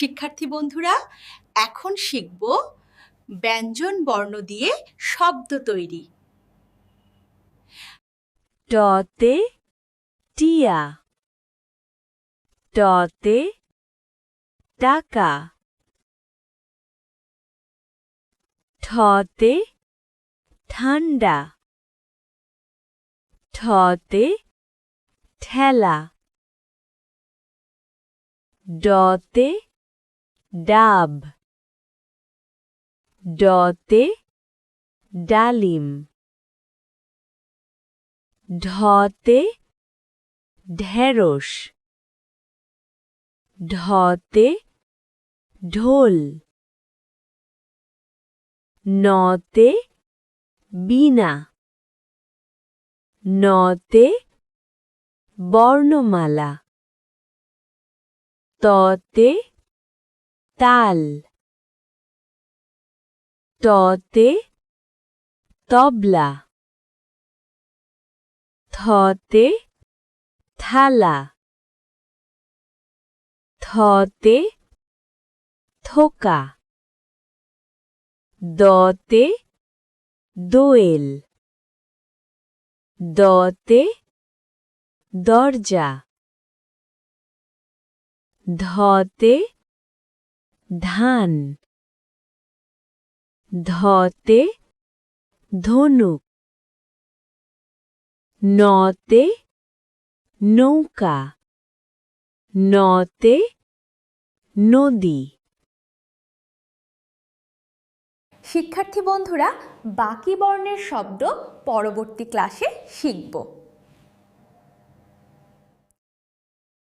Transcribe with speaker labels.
Speaker 1: শিক্ষার্থী বন্ধুরা, এখন শিখব ব্যঞ্জন বর্ণ দিয়ে শব্দ তৈরি।
Speaker 2: টতে টিয়া, টতে টাকা, ঠতে ঠান্ডা, ঠতে ঠেলা, ডতে ডাব, ডতে ডালিম, ঢতে ঢেঁড়স, ঢতে ঢোল, নতে বীণা, নতে বর্ণমালা, ততে তাল, টতে তবলা, থতে থালা, থতে থোকা, দতে দোয়েল, দতে দরজা, ধতে ধান, ধতে ধনুক, নতে নৌকা, নতে নদী।
Speaker 1: শিক্ষার্থী বন্ধুরা, বাকি বর্ণের শব্দ পরবর্তী ক্লাসে শিখব।